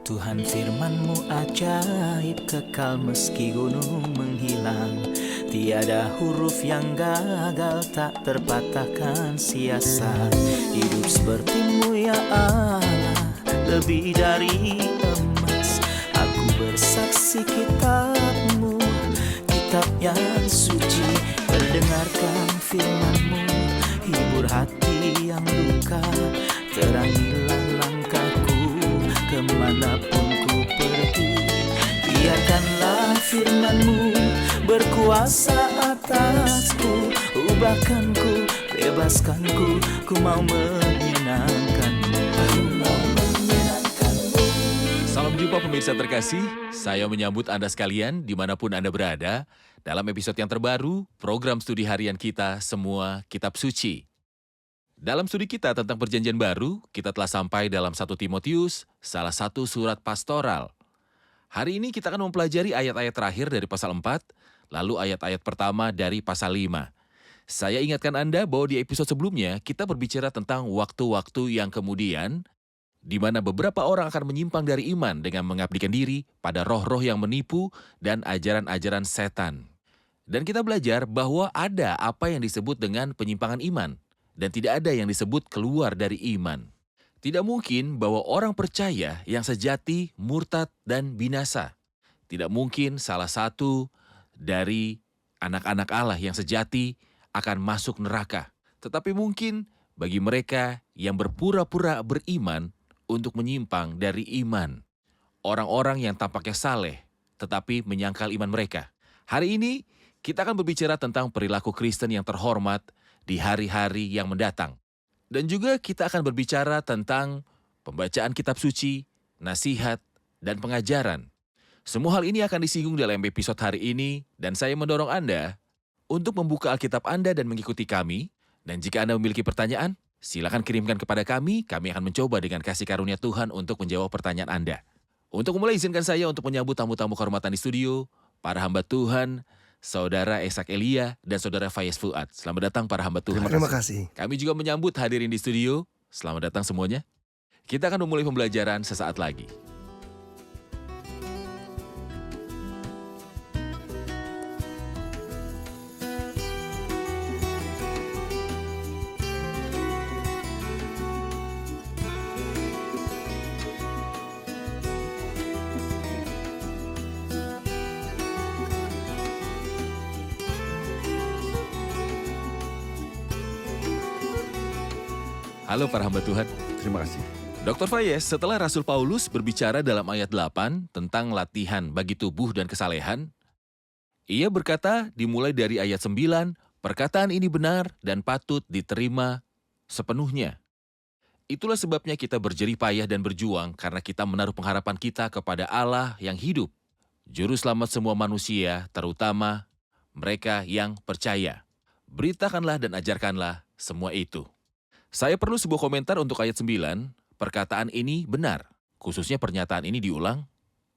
Tuhan firman-Mu ajaib, kekal meski gunung menghilang. Tiada huruf yang gagal, tak terpatahkan siasat. Hidup seperti-Mu ya Allah, lebih dari emas. Aku bersaksi kitab-Mu, kitab yang suci. Mendengarkan firman-Mu, hibur hati yang luka. Terangilah langkahku kemanapun ku pergi. Biarkanlah firman-Mu berkuasa atasku. Ubahkanku, bebaskanku, ku mau menyenangkan-Mu. Salam jumpa pemirsa terkasih, saya menyambut Anda sekalian dimanapun Anda berada dalam episode yang terbaru program studi harian kita Semua Kitab Suci. Dalam studi kita tentang perjanjian baru, kita telah sampai dalam 1 Timotius, salah satu surat pastoral. Hari ini kita akan mempelajari ayat-ayat terakhir dari pasal 4, lalu ayat-ayat pertama dari pasal 5. Saya ingatkan Anda bahwa di episode sebelumnya kita berbicara tentang waktu-waktu yang kemudian, di mana beberapa orang akan menyimpang dari iman dengan mengabdikan diri pada roh-roh yang menipu dan ajaran-ajaran setan. Dan kita belajar bahwa ada apa yang disebut dengan penyimpangan iman, dan tidak ada yang disebut keluar dari iman. Tidak mungkin bahwa orang percaya yang sejati murtad dan binasa. Tidak mungkin salah satu dari anak-anak Allah yang sejati akan masuk neraka. Tetapi mungkin bagi mereka yang berpura-pura beriman untuk menyimpang dari iman. Orang-orang yang tampaknya saleh, tetapi menyangkal iman mereka. Hari ini, kita akan berbicara tentang perilaku Kristen yang terhormat di hari-hari yang mendatang. Dan juga kita akan berbicara tentang pembacaan kitab suci, nasihat, dan pengajaran. Semua hal ini akan disinggung dalam episode hari ini, dan saya mendorong Anda untuk membuka Alkitab Anda dan mengikuti kami. Dan jika Anda memiliki pertanyaan, silakan kirimkan kepada kami akan mencoba dengan kasih karunia Tuhan untuk menjawab pertanyaan Anda. Untuk memulai, izinkan saya untuk menyambut tamu-tamu kehormatan di studio, para hamba Tuhan, Saudara Esak Elia dan Saudara Faiz Fuad. Selamat datang para hamba Tuhan. Terima kasih. Kami juga menyambut hadirin di studio. Selamat datang semuanya. Kita akan memulai pembelajaran sesaat lagi. Halo para hamba Tuhan. Terima kasih. Dr. Faiz, setelah Rasul Paulus berbicara dalam ayat 8 tentang latihan bagi tubuh dan kesalehan, ia berkata dimulai dari ayat 9, perkataan ini benar dan patut diterima sepenuhnya. Itulah sebabnya kita berjerih payah dan berjuang karena kita menaruh pengharapan kita kepada Allah yang hidup, Juru Selamat semua manusia, terutama mereka yang percaya. Beritakanlah dan ajarkanlah semua itu. Saya perlu sebuah komentar untuk ayat 9, perkataan ini benar, khususnya pernyataan ini diulang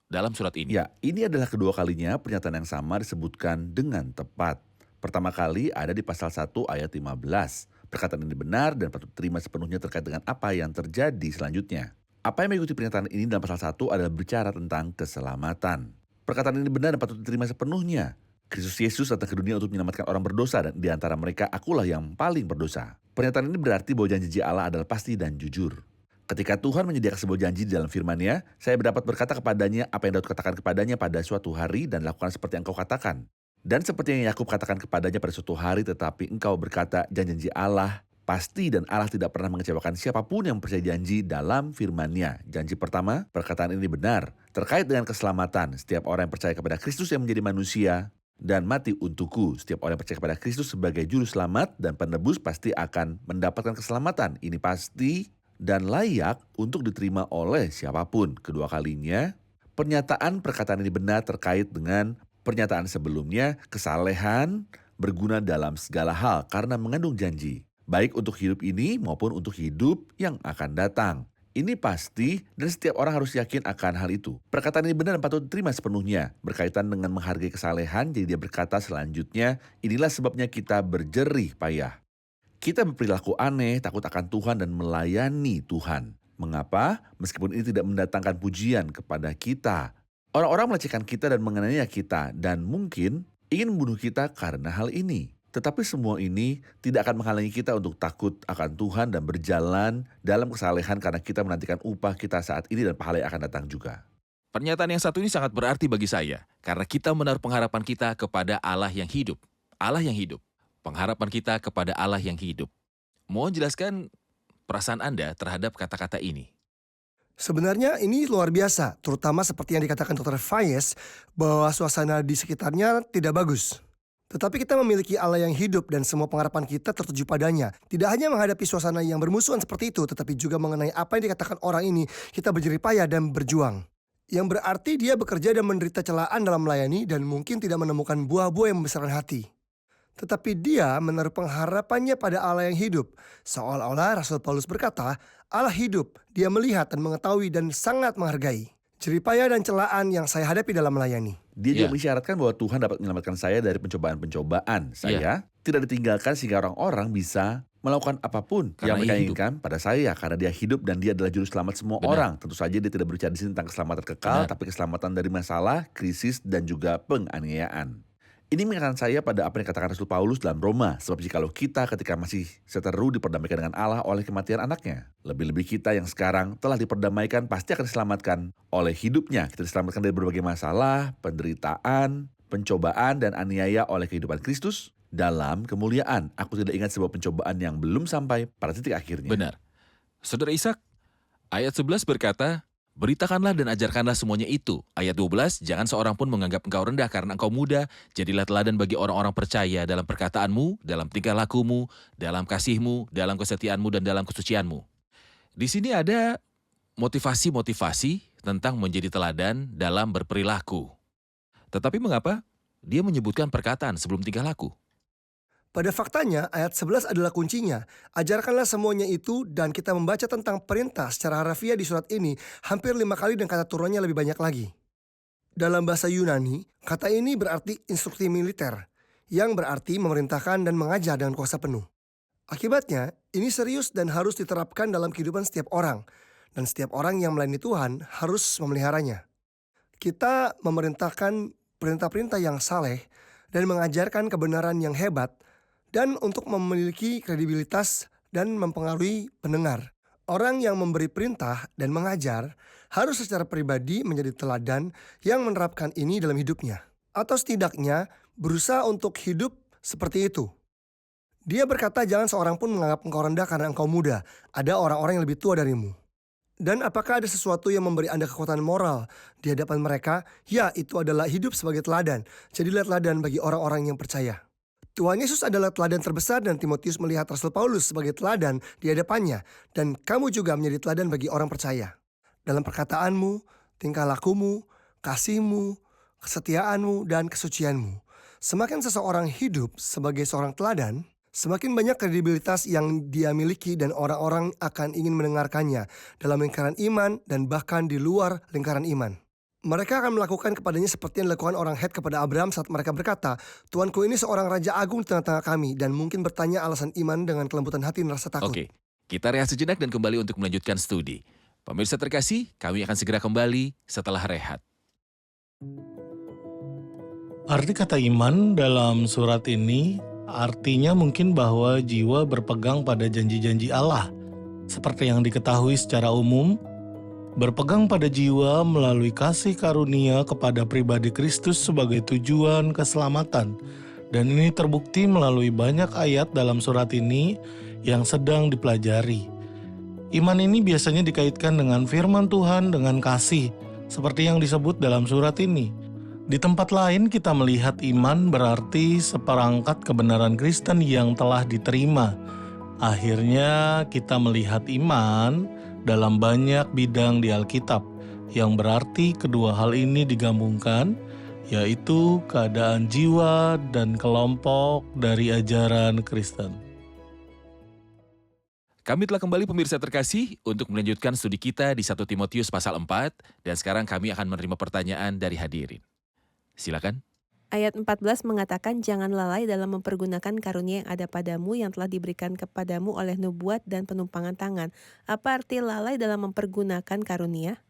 dalam surat ini. Ya, ini adalah kedua kalinya pernyataan yang sama disebutkan dengan tepat. Pertama kali ada di pasal 1 ayat 15. Perkataan ini benar dan patut diterima sepenuhnya terkait dengan apa yang terjadi selanjutnya. Apa yang mengikuti pernyataan ini dalam pasal 1 adalah bicara tentang keselamatan. Perkataan ini benar dan patut diterima sepenuhnya. Kristus Yesus datang ke dunia untuk menyelamatkan orang berdosa dan di antara mereka akulah yang paling berdosa. Pernyataan ini berarti bahwa janji Allah adalah pasti dan jujur. Ketika Tuhan menyediakan sebuah janji di dalam firman-Nya, saya dapat berkata kepadanya apa yang Daud katakan kepadanya pada suatu hari dan lakukan seperti yang engkau katakan. Dan seperti yang Yakub katakan kepadanya pada suatu hari, tetapi engkau berkata janji Allah pasti dan Allah tidak pernah mengecewakan siapapun yang percaya janji dalam firman-Nya. Janji pertama, perkataan ini benar, terkait dengan keselamatan. Setiap orang yang percaya kepada Kristus yang menjadi manusia dan mati untukku. Setiap orang yang percaya kepada Kristus sebagai juru selamat dan penebus pasti akan mendapatkan keselamatan. Ini pasti dan layak untuk diterima oleh siapapun. Kedua kalinya, pernyataan perkataan ini benar terkait dengan pernyataan sebelumnya. Kesalehan berguna dalam segala hal karena mengandung janji, baik untuk hidup ini maupun untuk hidup yang akan datang. Ini pasti dan setiap orang harus yakin akan hal itu. Perkataan ini benar dan patut diterima sepenuhnya. Berkaitan dengan menghargai kesalehan, jadi dia berkata selanjutnya, inilah sebabnya kita berjerih payah. Kita berperilaku aneh, takut akan Tuhan dan melayani Tuhan. Mengapa? Meskipun ini tidak mendatangkan pujian kepada kita. Orang-orang melecehkan kita dan menganiaya kita dan mungkin ingin membunuh kita karena hal ini. Tetapi semua ini tidak akan menghalangi kita untuk takut akan Tuhan dan berjalan dalam kesalehan karena kita menantikan upah kita saat ini dan pahala yang akan datang juga. Pernyataan yang satu ini sangat berarti bagi saya, karena kita menaruh pengharapan kita kepada Allah yang hidup. Allah yang hidup. Pengharapan kita kepada Allah yang hidup. Mohon jelaskan perasaan Anda terhadap kata-kata ini. Sebenarnya ini luar biasa, terutama seperti yang dikatakan Dr. Fayez, bahwa suasana di sekitarnya tidak bagus. Tetapi kita memiliki Allah yang hidup dan semua pengharapan kita tertuju padanya. Tidak hanya menghadapi suasana yang bermusuhan seperti itu, tetapi juga mengenai apa yang dikatakan orang ini, kita berjerih payah dan berjuang. Yang berarti dia bekerja dan menderita celaan dalam melayani dan mungkin tidak menemukan buah-buah yang membesarkan hati. Tetapi dia menaruh pengharapannya pada Allah yang hidup. Seolah-olah Rasul Paulus berkata, Allah hidup, dia melihat dan mengetahui dan sangat menghargai. Jeripaya dan celaan yang saya hadapi dalam melayani. Dia juga Ya. mengisyaratkan bahwa Tuhan dapat menyelamatkan saya dari pencobaan-pencobaan. Saya tidak ditinggalkan sehingga orang-orang bisa melakukan apapun Karena yang mereka ia hidup. inginkan pada saya. Karena dia hidup dan dia adalah juru selamat semua Benar. orang. Tentu saja dia tidak berbicara di sini tentang keselamatan kekal, Benar. tapi keselamatan dari masalah, krisis, dan juga penganiayaan. Ini mengingatkan saya pada apa yang dikatakan Rasul Paulus dalam Roma. Sebab jikalau kita ketika masih seteru diperdamaikan dengan Allah oleh kematian anaknya. Lebih-lebih kita yang sekarang telah diperdamaikan pasti akan diselamatkan oleh hidupnya. Kita diselamatkan dari berbagai masalah, penderitaan, pencobaan, dan aniaya oleh kehidupan Kristus dalam kemuliaan. Aku tidak ingat sebuah pencobaan yang belum sampai pada titik akhirnya. Benar. Saudara Ishak, ayat 11 berkata, beritakanlah dan ajarkanlah semuanya itu. Ayat 12, jangan seorang pun menganggap engkau rendah karena engkau muda. Jadilah teladan bagi orang-orang percaya dalam perkataanmu, dalam tingkah lakumu, dalam kasihmu, dalam kesetiaanmu, dan dalam kesucianmu. Di sini ada motivasi-motivasi tentang menjadi teladan dalam berperilaku. Tetapi mengapa dia menyebutkan perkataan sebelum tingkah laku? Pada faktanya, ayat 11 adalah kuncinya. Ajarkanlah semuanya itu dan kita membaca tentang perintah secara harafiah di surat ini hampir 5 kali dan kata turunnya lebih banyak lagi. Dalam bahasa Yunani, kata ini berarti instruksi militer, yang berarti memerintahkan dan mengajar dengan kuasa penuh. Akibatnya, ini serius dan harus diterapkan dalam kehidupan setiap orang, dan setiap orang yang melayani Tuhan harus memeliharanya. Kita memerintahkan perintah-perintah yang saleh dan mengajarkan kebenaran yang hebat, dan untuk memiliki kredibilitas dan mempengaruhi pendengar. Orang yang memberi perintah dan mengajar harus secara pribadi menjadi teladan yang menerapkan ini dalam hidupnya. Atau setidaknya berusaha untuk hidup seperti itu. Dia berkata jangan seorang pun menganggap engkau rendah karena engkau muda. Ada orang-orang yang lebih tua darimu. Dan apakah ada sesuatu yang memberi Anda kekuatan moral di hadapan mereka? Ya, itu adalah hidup sebagai teladan. Jadilah teladan bagi orang-orang yang percaya. Tuhan Yesus adalah teladan terbesar dan Timotius melihat Rasul Paulus sebagai teladan di hadapannya. Dan kamu juga menjadi teladan bagi orang percaya. Dalam perkataanmu, tingkah lakumu, kasihmu, kesetiaanmu, dan kesucianmu. Semakin seseorang hidup sebagai seorang teladan, semakin banyak kredibilitas yang dia miliki dan orang-orang akan ingin mendengarkannya dalam lingkaran iman dan bahkan di luar lingkaran iman. Mereka akan melakukan kepadanya seperti yang dilakukan orang Het kepada Abraham saat mereka berkata, Tuanku ini seorang raja agung di tengah-tengah kami, dan mungkin bertanya alasan iman dengan kelembutan hati dan rasa takut. Oke, kita rehat sejenak dan kembali untuk melanjutkan studi. Pemirsa terkasih, kami akan segera kembali setelah rehat. Arti kata iman dalam surat ini artinya mungkin bahwa jiwa berpegang pada janji-janji Allah. Seperti yang diketahui secara umum, berpegang pada jiwa melalui kasih karunia kepada pribadi Kristus sebagai tujuan keselamatan. Dan ini terbukti melalui banyak ayat dalam surat ini yang sedang dipelajari. Iman ini biasanya dikaitkan dengan firman Tuhan dengan kasih, seperti yang disebut dalam surat ini. Di tempat lain kita melihat iman berarti seperangkat kebenaran Kristen yang telah diterima. Akhirnya kita melihat iman dalam banyak bidang di Alkitab, yang berarti kedua hal ini digabungkan, yaitu keadaan jiwa dan kelompok dari ajaran Kristen. Kami telah kembali pemirsa terkasih untuk melanjutkan studi kita di 1 Timotius pasal 4, dan sekarang kami akan menerima pertanyaan dari hadirin. Silakan. Ayat 14 mengatakan jangan lalai dalam mempergunakan karunia yang ada padamu yang telah diberikan kepadamu oleh nubuat dan penumpangan tangan. Apa arti lalai dalam mempergunakan karunia?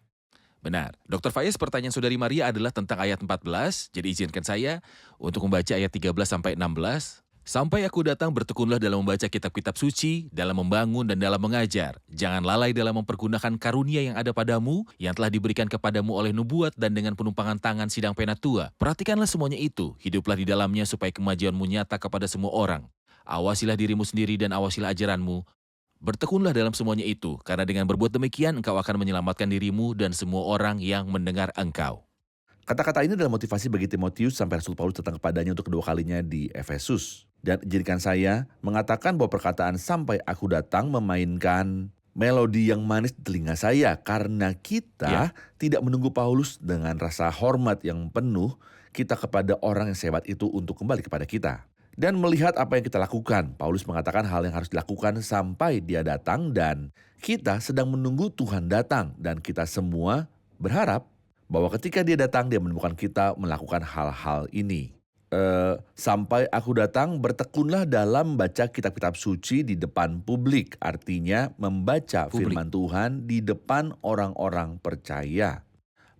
Benar. Dr. Faiz, pertanyaan Saudari Maria adalah tentang ayat 14, jadi izinkan saya untuk membaca ayat 13 sampai 16. Sampai aku datang bertekunlah dalam membaca kitab-kitab suci, dalam membangun dan dalam mengajar. Jangan lalai dalam mempergunakan karunia yang ada padamu, yang telah diberikan kepadamu oleh nubuat dan dengan penumpangan tangan sidang penatua. Perhatikanlah semuanya itu, hiduplah di dalamnya supaya kemajuanmu nyata kepada semua orang. Awasilah dirimu sendiri dan awasilah ajaranmu. Bertekunlah dalam semuanya itu, karena dengan berbuat demikian engkau akan menyelamatkan dirimu dan semua orang yang mendengar engkau. Kata-kata ini adalah motivasi bagi Timotius sampai Rasul Paulus datang kepadanya untuk kedua kalinya di Efesus. Dan izinkan saya mengatakan bahwa perkataan sampai aku datang memainkan melodi yang manis di telinga saya. Karena kita tidak menunggu Paulus dengan rasa hormat yang penuh kita kepada orang yang sehebat itu untuk kembali kepada kita. Dan melihat apa yang kita lakukan, Paulus mengatakan hal yang harus dilakukan sampai dia datang dan kita sedang menunggu Tuhan datang. Dan kita semua berharap bahwa ketika dia datang, dia menemukan kita melakukan hal-hal ini. Sampai aku datang, bertekunlah dalam membaca kitab-kitab suci di depan publik. Artinya membaca firman Tuhan di depan orang-orang percaya.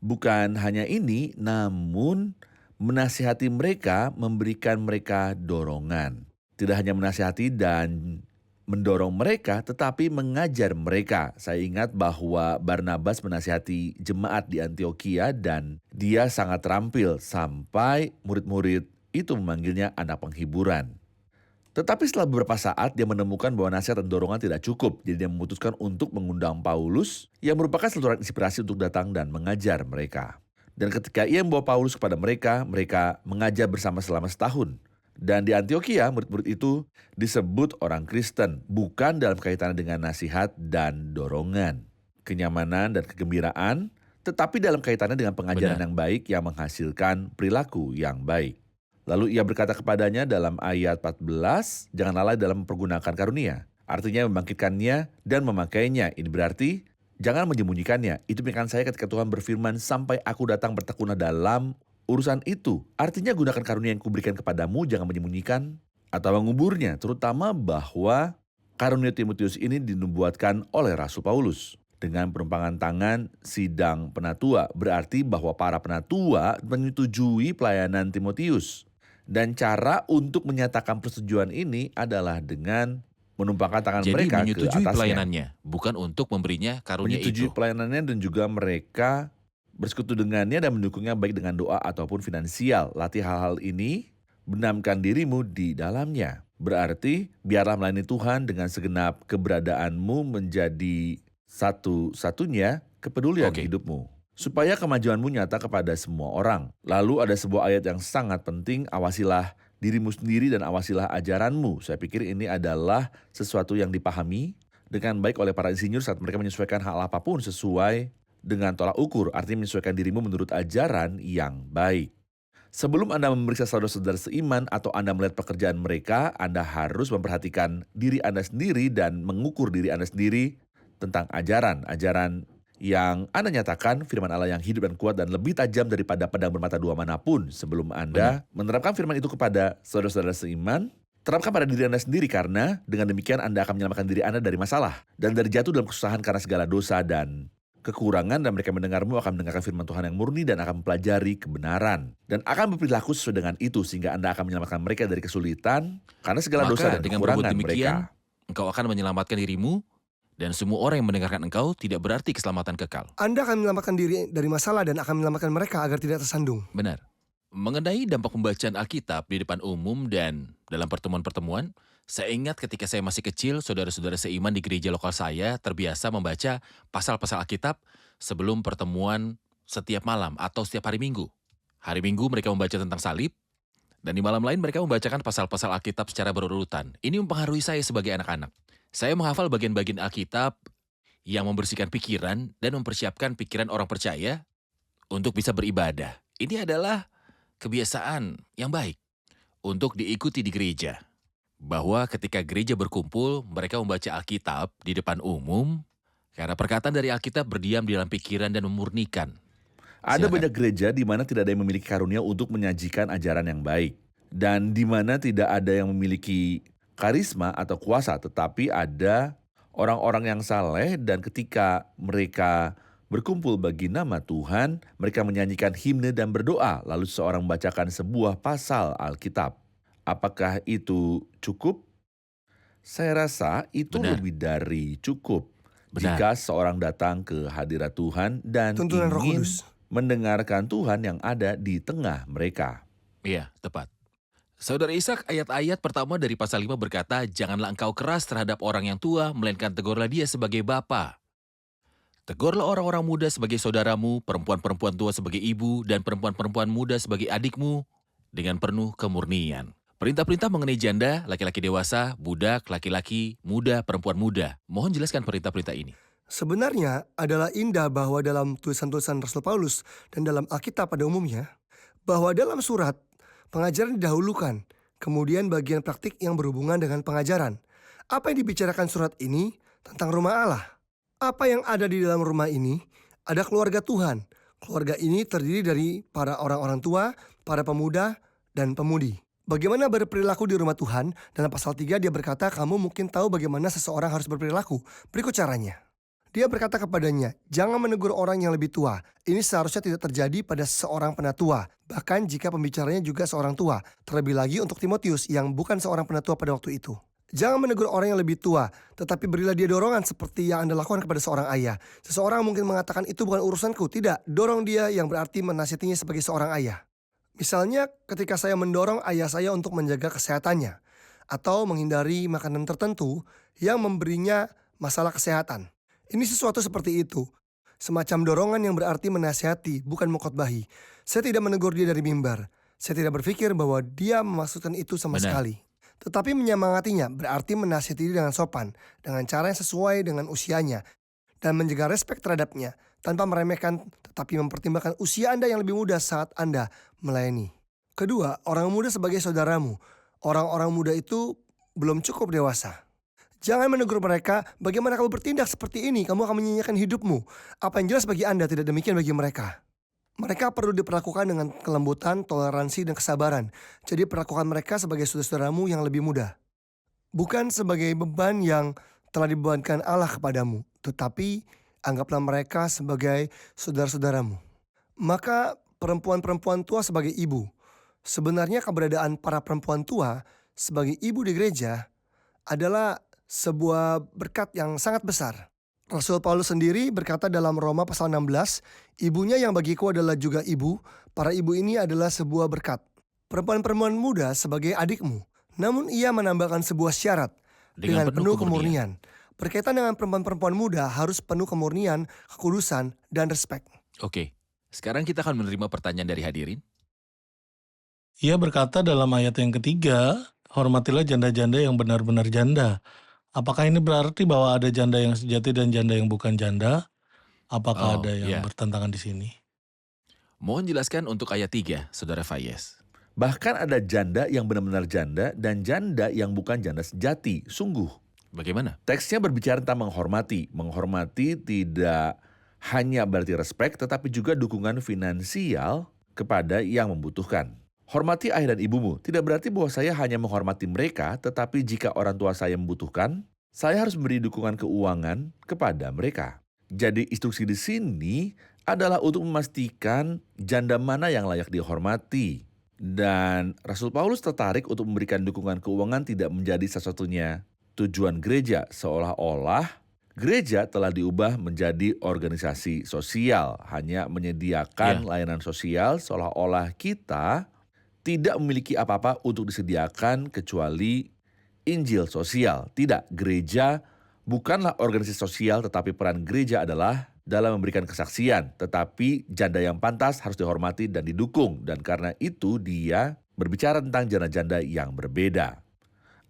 Bukan hanya ini, namun menasihati mereka, memberikan mereka dorongan. Tidak hanya menasihati dan mendorong mereka, tetapi mengajar mereka. Saya ingat bahwa Barnabas menasihati jemaat di Antioquia dan dia sangat terampil sampai murid-murid itu memanggilnya anak penghiburan. Tetapi setelah beberapa saat dia menemukan bahwa nasihat dan dorongan tidak cukup. Jadi dia memutuskan untuk mengundang Paulus yang merupakan saluran inspirasi untuk datang dan mengajar mereka. Dan ketika ia membawa Paulus kepada mereka, mereka mengajar bersama selama setahun. Dan di Antioquia, murid-murid itu disebut orang Kristen, bukan dalam kaitannya dengan nasihat dan dorongan, kenyamanan dan kegembiraan, tetapi dalam kaitannya dengan pengajaran yang baik yang menghasilkan perilaku yang baik. Lalu ia berkata kepadanya dalam ayat 14, jangan lalai dalam mempergunakan karunia. Artinya membangkitkannya dan memakainya. Ini berarti jangan menyembunyikannya. Itu pikiran saya ketika Tuhan berfirman, sampai aku datang bertekunlah dalam urusan itu. Artinya gunakan karunia yang kuberikan kepadamu, jangan menyembunyikan atau menguburnya. Terutama bahwa karunia Timotius ini dinubuatkan oleh Rasul Paulus. Dengan penumpangan tangan sidang penatua. Berarti bahwa para penatua menyetujui pelayanan Timotius. Dan cara untuk menyatakan persetujuan ini adalah dengan menumpangkan tangan mereka ke atasnya. Jadi menyetujui pelayanannya, bukan untuk memberinya karunia itu. Menyetujui pelayanannya dan juga mereka bersekutu dengannya dan mendukungnya baik dengan doa ataupun finansial. Latih hal-hal ini, benamkan dirimu di dalamnya. Berarti biarlah melayani Tuhan dengan segenap keberadaanmu menjadi satu-satunya kepedulian hidupmu. Supaya kemajuanmu nyata kepada semua orang. Lalu ada sebuah ayat yang sangat penting, awasilah dirimu sendiri dan awasilah ajaranmu. Saya pikir ini adalah sesuatu yang dipahami dengan baik oleh para insinyur saat mereka menyesuaikan hal apapun sesuai dengan tolak ukur, artinya menyesuaikan dirimu menurut ajaran yang baik. Sebelum Anda memeriksa saudara-saudara seiman atau Anda melihat pekerjaan mereka, Anda harus memperhatikan diri Anda sendiri dan mengukur diri Anda sendiri tentang ajaran yang Anda nyatakan, firman Allah yang hidup dan kuat dan lebih tajam daripada pedang bermata dua manapun. Sebelum Anda menerapkan firman itu kepada saudara-saudara seiman, terapkan pada diri Anda sendiri, karena dengan demikian Anda akan menyelamatkan diri Anda dari masalah dan dari jatuh dalam kesusahan karena segala dosa dan kekurangan, dan mereka mendengarmu akan mendengarkan firman Tuhan yang murni dan akan mempelajari kebenaran dan akan berperilaku sesuai dengan itu, sehingga Anda akan menyelamatkan mereka dari kesulitan karena segala dosa dan kekurangan mereka. Engkau akan menyelamatkan dirimu dan semua orang yang mendengarkan engkau, tidak berarti keselamatan kekal. Anda akan menyelamatkan diri dari masalah dan akan menyelamatkan mereka agar tidak tersandung. Benar. Mengenai dampak pembacaan Alkitab di depan umum dan dalam pertemuan-pertemuan, saya ingat ketika saya masih kecil, saudara-saudara seiman di gereja lokal saya terbiasa membaca pasal-pasal Alkitab sebelum pertemuan setiap malam atau setiap hari Minggu. Hari Minggu mereka membaca tentang salib, dan di malam lain mereka membacakan pasal-pasal Alkitab secara berurutan. Ini mempengaruhi saya sebagai anak-anak. Saya menghafal bagian-bagian Alkitab yang membersihkan pikiran dan mempersiapkan pikiran orang percaya untuk bisa beribadah. Ini adalah kebiasaan yang baik untuk diikuti di gereja. Bahwa ketika gereja berkumpul, mereka membaca Alkitab di depan umum, karena perkataan dari Alkitab berdiam di dalam pikiran dan memurnikan. Ada Silakan. banyak gereja di mana tidak ada yang memiliki karunia untuk menyajikan ajaran yang baik. Dan di mana tidak ada yang memiliki karisma atau kuasa, tetapi ada orang-orang yang saleh dan ketika mereka berkumpul bagi nama Tuhan, mereka menyanyikan himne dan berdoa, lalu seseorang membacakan sebuah pasal Alkitab. Apakah itu cukup? Saya rasa itu Benar. lebih dari cukup. Benar. Jika seorang datang ke hadirat Tuhan dan Tuntunan Roh ingin Kudus. mendengarkan Tuhan yang ada di tengah mereka. Iya, tepat. Saudara Ishak, ayat-ayat pertama dari pasal 5 berkata, janganlah engkau keras terhadap orang yang tua, melainkan tegurlah dia sebagai bapa. Tegurlah orang-orang muda sebagai saudaramu, perempuan-perempuan tua sebagai ibu, dan perempuan-perempuan muda sebagai adikmu, dengan penuh kemurnian. Perintah-perintah mengenai janda, laki-laki dewasa, budak, laki-laki, muda, perempuan muda. Mohon jelaskan perintah-perintah ini. Sebenarnya adalah indah bahwa dalam tulisan-tulisan Rasul Paulus dan dalam Alkitab pada umumnya, bahwa dalam surat pengajaran didahulukan, kemudian bagian praktik yang berhubungan dengan pengajaran. Apa yang dibicarakan surat ini tentang rumah Allah? Apa yang ada di dalam rumah ini? Ada keluarga Tuhan. Keluarga ini terdiri dari para orang-orang tua, para pemuda, dan pemudi. Bagaimana berperilaku di rumah Tuhan? Dalam pasal 3 dia berkata, kamu mungkin tahu bagaimana seseorang harus berperilaku. Berikut caranya. Dia berkata kepadanya, jangan menegur orang yang lebih tua. Ini seharusnya tidak terjadi pada seorang penatua. Bahkan jika pembicaranya juga seorang tua. Terlebih lagi untuk Timotius yang bukan seorang penatua pada waktu itu. Jangan menegur orang yang lebih tua, tetapi berilah dia dorongan seperti yang Anda lakukan kepada seorang ayah. Seseorang mungkin mengatakan itu bukan urusanku. Tidak, dorong dia yang berarti menasihatinya sebagai seorang ayah. Misalnya ketika saya mendorong ayah saya untuk menjaga kesehatannya. Atau menghindari makanan tertentu yang memberinya masalah kesehatan. Ini sesuatu seperti itu. Semacam dorongan yang berarti menasihati, bukan mengkhotbahi. Saya tidak menegur dia dari mimbar. Saya tidak berpikir bahwa dia memaksudkan itu sama Benar. sekali. Tetapi menyemangatinya berarti menasihati dia dengan sopan, dengan cara yang sesuai dengan usianya, dan menjaga respek terhadapnya, tanpa meremehkan tetapi mempertimbangkan usia Anda yang lebih muda saat Anda melayani. Kedua, orang muda sebagai saudaramu. Orang-orang muda itu belum cukup dewasa. Jangan menegur mereka, bagaimana kamu bertindak seperti ini, kamu akan menyanyiakan hidupmu. Apa yang jelas bagi Anda tidak demikian bagi mereka. Mereka perlu diperlakukan dengan kelembutan, toleransi, dan kesabaran. Jadi perlakukan mereka sebagai saudara-saudaramu yang lebih muda. Bukan sebagai beban yang telah dibebankan Allah kepadamu, tetapi anggaplah mereka sebagai saudara-saudaramu. Maka perempuan-perempuan tua sebagai ibu. Sebenarnya keberadaan para perempuan tua sebagai ibu di gereja adalah sebuah berkat yang sangat besar. Rasul Paulus sendiri berkata dalam Roma pasal 16, ibunya yang bagiku adalah juga ibu, para ibu ini adalah sebuah berkat. Perempuan-perempuan muda sebagai adikmu, namun ia menambahkan sebuah syarat dengan penuh kemurnian. Berkaitan dengan perempuan-perempuan muda harus penuh kemurnian, kekudusan, dan respek. Oke, sekarang kita akan menerima pertanyaan dari hadirin. Ia berkata dalam ayat yang ketiga, hormatilah janda-janda yang benar-benar janda. Apakah ini berarti bahwa ada janda yang sejati dan janda yang bukan janda? Apakah ada yang bertentangan di sini? Mohon jelaskan untuk ayat 3, Saudara Fayez. Bahkan ada janda yang benar-benar janda dan janda yang bukan janda sejati. Sungguh. Bagaimana? Teksnya berbicara tentang menghormati. Menghormati tidak hanya berarti respek, tetapi juga dukungan finansial kepada yang membutuhkan. Hormati ayah dan ibumu tidak berarti bahwa saya hanya menghormati mereka, tetapi jika orang tua saya membutuhkan, saya harus memberi dukungan keuangan kepada mereka. Jadi instruksi di sini adalah untuk memastikan janda mana yang layak dihormati. Dan Rasul Paulus tertarik untuk memberikan dukungan keuangan tidak menjadi satu-satunya tujuan gereja, seolah-olah gereja telah diubah menjadi organisasi sosial, hanya menyediakan layanan sosial seolah-olah kita tidak memiliki apa-apa untuk disediakan kecuali Injil sosial. Tidak, gereja bukanlah organisasi sosial, tetapi peran gereja adalah dalam memberikan kesaksian. Tetapi janda yang pantas harus dihormati dan didukung. Dan karena itu dia berbicara tentang janda-janda yang berbeda.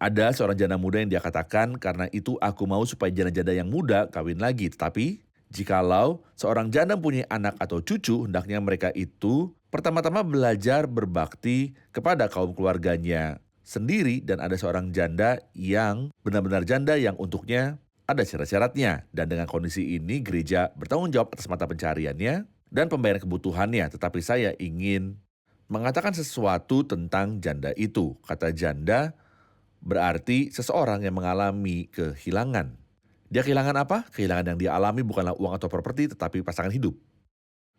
Ada seorang janda muda yang dia katakan, karena itu aku mau supaya janda-janda yang muda kawin lagi. Tetapi jikalau seorang janda punya anak atau cucu, hendaknya mereka itu pertama-tama belajar berbakti kepada kaum keluarganya sendiri. Dan ada seorang janda yang benar-benar janda yang untuknya ada syarat-syaratnya. Dan dengan kondisi ini gereja bertanggung jawab atas mata pencariannya. dan pembayaran kebutuhannya, tetapi saya ingin mengatakan sesuatu tentang janda itu. Kata janda berarti seseorang yang mengalami kehilangan. Dia kehilangan apa? Kehilangan yang dia alami bukanlah uang atau properti, tetapi pasangan hidup.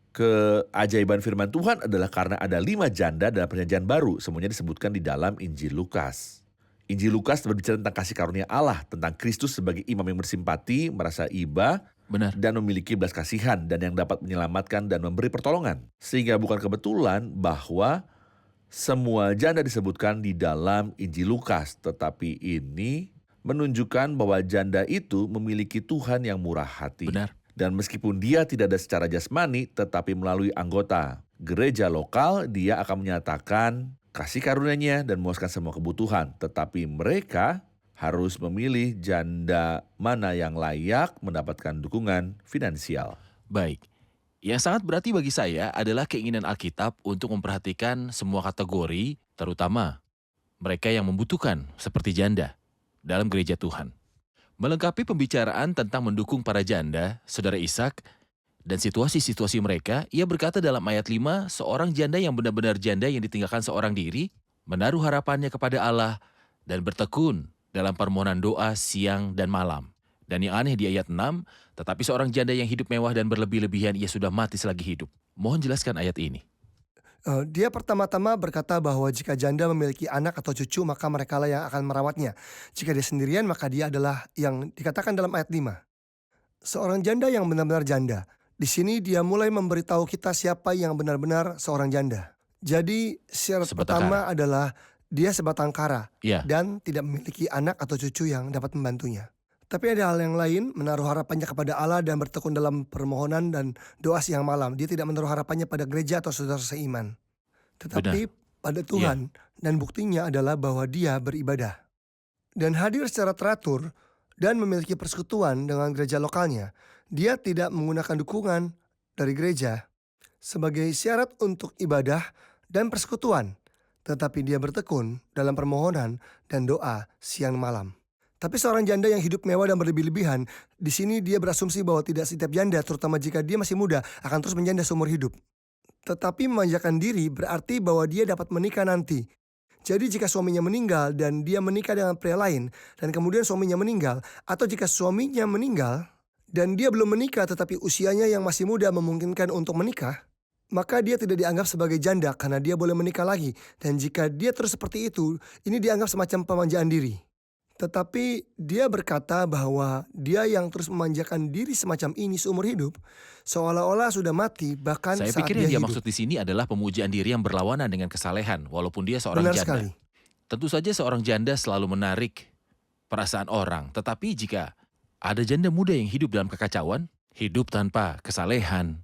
Keajaiban firman Tuhan adalah karena ada 5 janda dalam perjanjian baru, semuanya disebutkan di dalam Injil Lukas. Injil Lukas berbicara tentang kasih karunia Allah, tentang Kristus sebagai imam yang bersimpati, merasa iba, Benar. dan memiliki belas kasihan, dan yang dapat menyelamatkan dan memberi pertolongan. Sehingga bukan kebetulan bahwa semua janda disebutkan di dalam Injil Lukas, tetapi ini menunjukkan bahwa janda itu memiliki Tuhan yang murah hati. Benar. Dan meskipun dia tidak ada secara jasmani, tetapi melalui anggota gereja lokal, dia akan menyatakan kasih karunia-Nya dan memuaskan semua kebutuhan. Tetapi mereka harus memilih janda mana yang layak mendapatkan dukungan finansial. Baik. Yang sangat berarti bagi saya adalah keinginan Alkitab untuk memperhatikan semua kategori, terutama mereka yang membutuhkan seperti janda dalam gereja Tuhan. Melengkapi pembicaraan tentang mendukung para janda, Saudara Ishak, dan situasi-situasi mereka, ia berkata dalam ayat 5, seorang janda yang benar-benar janda yang ditinggalkan seorang diri, menaruh harapannya kepada Allah dan bertekun dalam permohonan doa siang dan malam. Dan yang aneh di ayat 6, tetapi seorang janda yang hidup mewah dan berlebih-lebihan, ia sudah mati selagi hidup. Mohon jelaskan ayat ini. Dia pertama-tama berkata bahwa jika janda memiliki anak atau cucu, maka merekalah yang akan merawatnya. Jika dia sendirian, maka dia adalah yang dikatakan dalam ayat 5. Seorang janda yang benar-benar janda. Di sini dia mulai memberitahu kita siapa yang benar-benar seorang janda. Jadi syarat Sebatang pertama adalah dia sebatang kara Ya, dan tidak memiliki anak atau cucu yang dapat membantunya. Tapi ada hal yang lain, menaruh harapannya kepada Allah dan bertekun dalam permohonan dan doa siang malam. Dia tidak menaruh harapannya pada gereja atau saudara seiman, tetapi pada Tuhan. Dan buktinya adalah bahwa dia beribadah dan hadir secara teratur dan memiliki persekutuan dengan gereja lokalnya. Dia tidak menggunakan dukungan dari gereja sebagai syarat untuk ibadah dan persekutuan, tetapi dia bertekun dalam permohonan dan doa siang malam. Tapi seorang janda yang hidup mewah dan berlebih-lebihan, di sini dia berasumsi bahwa tidak setiap janda, terutama jika dia masih muda, akan terus menjanda seumur hidup. Tetapi memanjakan diri berarti bahwa dia dapat menikah nanti. Jadi jika suaminya meninggal dan dia menikah dengan pria lain, dan kemudian suaminya meninggal, atau jika suaminya meninggal dan dia belum menikah tetapi usianya yang masih muda memungkinkan untuk menikah, maka dia tidak dianggap sebagai janda karena dia boleh menikah lagi. Dan jika dia terus seperti itu, ini dianggap semacam pemanjaan diri. Tetapi dia berkata bahwa dia yang terus memanjakan diri semacam ini seumur hidup, seolah-olah sudah mati bahkan saya saat pikir yang dia hidup. maksud di sini adalah pemujaan diri yang berlawanan dengan kesalehan, walaupun dia seorang Benar janda. sekali. Tentu saja seorang janda selalu menarik perasaan orang, tetapi jika ada janda muda yang hidup dalam kekacauan, hidup tanpa kesalehan,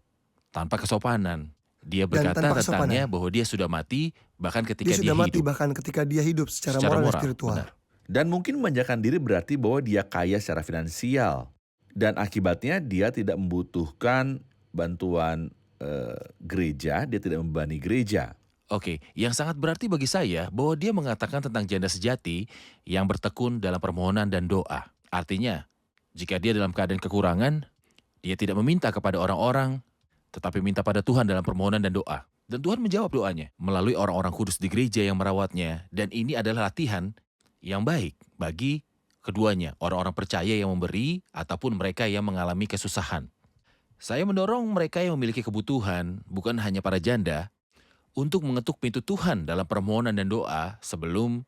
tanpa kesopanan, dia berkata tanpa tentangnya kesopanan. bahwa dia sudah mati bahkan ketika Dia sudah mati hidup. bahkan ketika dia hidup secara Secara moral dan moral, spiritual. benar. Dan mungkin memanjakan diri berarti bahwa dia kaya secara finansial. Dan akibatnya dia tidak membutuhkan bantuan gereja, dia tidak membebani gereja. Oke, yang sangat berarti bagi saya bahwa dia mengatakan tentang janda sejati yang bertekun dalam permohonan dan doa. Artinya, jika dia dalam keadaan kekurangan, dia tidak meminta kepada orang-orang, tetapi minta pada Tuhan dalam permohonan dan doa. Dan Tuhan menjawab doanya melalui orang-orang kudus di gereja yang merawatnya. Dan ini adalah latihan yang baik bagi keduanya, orang-orang percaya yang memberi ataupun mereka yang mengalami kesusahan. Saya mendorong mereka yang memiliki kebutuhan, bukan hanya para janda, untuk mengetuk pintu Tuhan dalam permohonan dan doa sebelum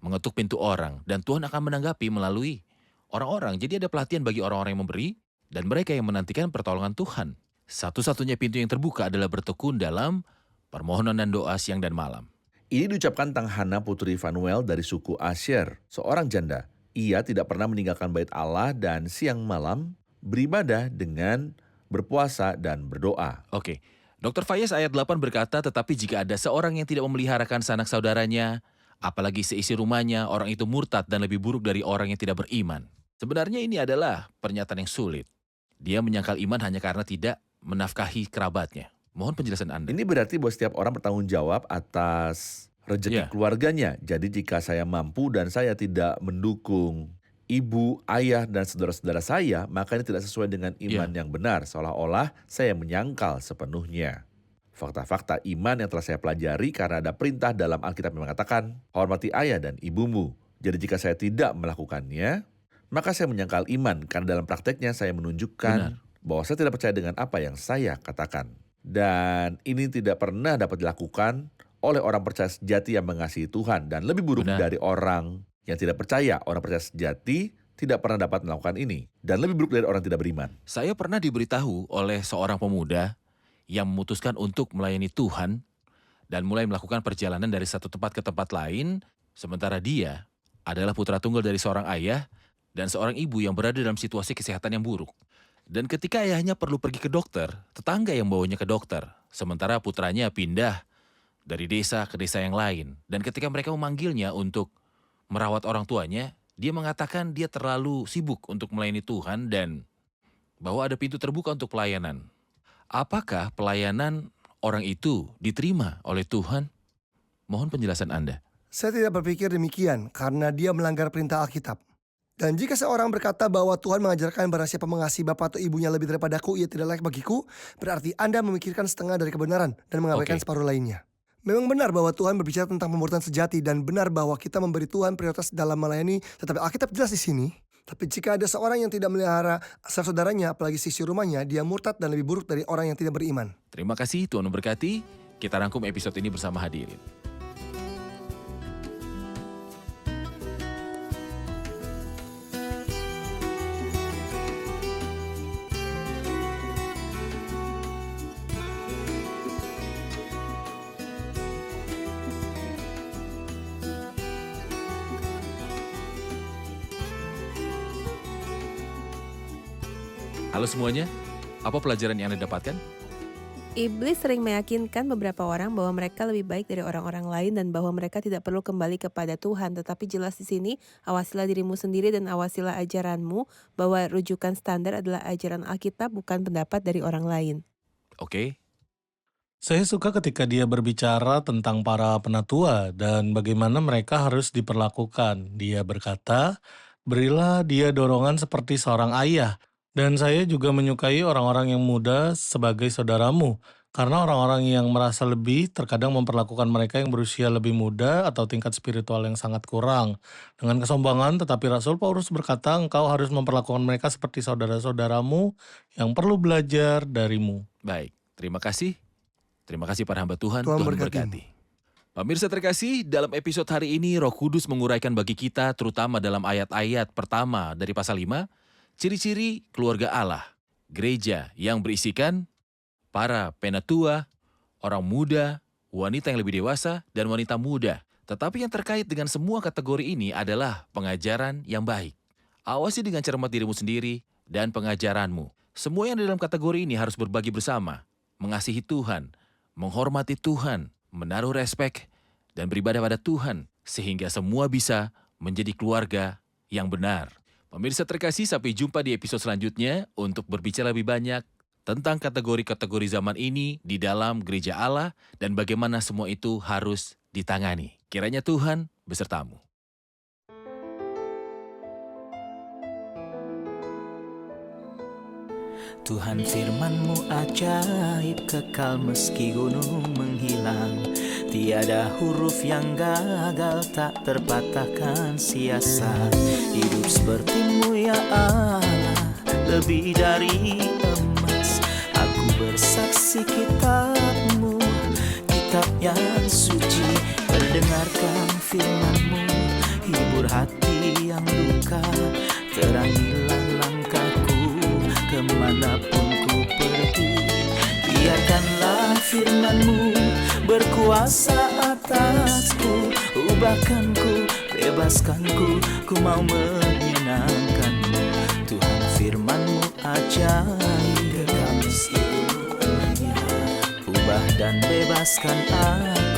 mengetuk pintu orang. Dan Tuhan akan menanggapi melalui orang-orang. Jadi ada pelatihan bagi orang-orang yang memberi dan mereka yang menantikan pertolongan Tuhan. Satu-satunya pintu yang terbuka adalah bertekun dalam permohonan dan doa siang dan malam. Ini diucapkan tentang Hana putri Fanuel dari suku Asher, seorang janda. Ia tidak pernah meninggalkan bait Allah dan siang malam beribadah dengan berpuasa dan berdoa. Oke, Dr. Fayez ayat 8 berkata, tetapi jika ada seorang yang tidak memeliharakan sanak saudaranya, apalagi seisi rumahnya, orang itu murtad dan lebih buruk dari orang yang tidak beriman. Sebenarnya ini adalah pernyataan yang sulit. Dia menyangkal iman hanya karena tidak menafkahi kerabatnya. Mohon penjelasan Anda. Ini berarti bahwa setiap orang bertanggung jawab atas rezeki Ya. keluarganya. Jadi jika saya mampu dan saya tidak mendukung ibu, ayah, dan saudara-saudara saya, maka ini tidak sesuai dengan iman yang benar, seolah-olah saya menyangkal sepenuhnya. Fakta-fakta iman yang telah saya pelajari karena ada perintah dalam Alkitab yang mengatakan, hormati ayah dan ibumu. Jadi jika saya tidak melakukannya, maka saya menyangkal iman karena dalam prakteknya saya menunjukkan bahwa saya tidak percaya dengan apa yang saya katakan. Dan ini tidak pernah dapat dilakukan oleh orang percaya sejati yang mengasihi Tuhan. Dan lebih buruk dari orang yang tidak percaya, orang percaya sejati tidak pernah dapat melakukan ini. Dan lebih buruk dari orang tidak beriman. Saya pernah diberitahu oleh seorang pemuda yang memutuskan untuk melayani Tuhan dan mulai melakukan perjalanan dari satu tempat ke tempat lain, sementara dia adalah putra tunggal dari seorang ayah dan seorang ibu yang berada dalam situasi kesehatan yang buruk. Dan ketika ayahnya perlu pergi ke dokter, tetangga yang bawanya ke dokter, sementara putranya pindah dari desa ke desa yang lain. Dan ketika mereka memanggilnya untuk merawat orang tuanya, dia mengatakan dia terlalu sibuk untuk melayani Tuhan dan bahwa ada pintu terbuka untuk pelayanan. Apakah pelayanan orang itu diterima oleh Tuhan? Mohon penjelasan Anda. Saya tidak berpikir demikian karena dia melanggar perintah Alkitab. Dan jika seorang berkata bahwa Tuhan mengajarkan barang siapa mengasihi bapak atau ibunya lebih daripadaku, ia tidak layak bagiku, berarti Anda memikirkan setengah dari kebenaran dan mengabaikan separuh lainnya. Memang benar bahwa Tuhan berbicara tentang pemurnian sejati dan benar bahwa kita memberi Tuhan prioritas dalam melayani, tetapi Alkitab jelas di sini. Tapi jika ada seorang yang tidak melihara saudaranya, apalagi sisi rumahnya, dia murtad dan lebih buruk dari orang yang tidak beriman. Terima kasih, Tuhan memberkati. Kita rangkum episode ini bersama hadirin. Halo semuanya, apa pelajaran yang Anda dapatkan? Iblis sering meyakinkan beberapa orang bahwa mereka lebih baik dari orang-orang lain dan bahwa mereka tidak perlu kembali kepada Tuhan. Tetapi jelas di sini, awasilah dirimu sendiri dan awasilah ajaranmu, bahwa rujukan standar adalah ajaran Alkitab, bukan pendapat dari orang lain. Oke. Saya suka ketika dia berbicara tentang para penatua dan bagaimana mereka harus diperlakukan. Dia berkata, berilah dia dorongan seperti seorang ayah. Dan saya juga menyukai orang-orang yang muda sebagai saudaramu. Karena orang-orang yang merasa lebih terkadang memperlakukan mereka yang berusia lebih muda atau tingkat spiritual yang sangat kurang. Dengan kesombongan, tetapi Rasul Paulus berkata, engkau harus memperlakukan mereka seperti saudara-saudaramu yang perlu belajar darimu. Baik, terima kasih. Terima kasih para hamba Tuhan, Tuhan Tuhan berkati. memberkati. Pemirsa terkasih, dalam episode hari ini Roh Kudus menguraikan bagi kita terutama dalam ayat-ayat pertama dari pasal 5, ciri-ciri keluarga Allah, gereja yang berisikan para penatua, orang muda, wanita yang lebih dewasa, dan wanita muda. Tetapi yang terkait dengan semua kategori ini adalah pengajaran yang baik. Awasi dengan cermat dirimu sendiri dan pengajaranmu. Semua yang dalam kategori ini harus berbagi bersama, mengasihi Tuhan, menghormati Tuhan, menaruh respek, dan beribadah pada Tuhan, sehingga semua bisa menjadi keluarga yang benar. Pemirsa terkasih, sampai jumpa di episode selanjutnya untuk berbicara lebih banyak tentang kategori-kategori zaman ini di dalam gereja Allah dan bagaimana semua itu harus ditangani. Kiranya Tuhan besertamu. Tuhan firman-Mu ajaib, kekal meski gunung menghilang. Tiada huruf yang gagal, tak terpatahkan siasat. Hidup seperti-Mu ya Allah, lebih dari emas. Aku bersaksi kitab-Mu, kitab yang suci. Mendengarkan firman-Mu, hibur hati yang duka. Terangilah langkahku kemanapun ku pergi. Biarkanlah firman-Mu berkuasa atasku. Ubahkanku, bebaskanku, ku mau menyenangkan-Mu. Tuhan firman-Mu ajaib, kekal meski dunia. Ubah dan bebaskan aku.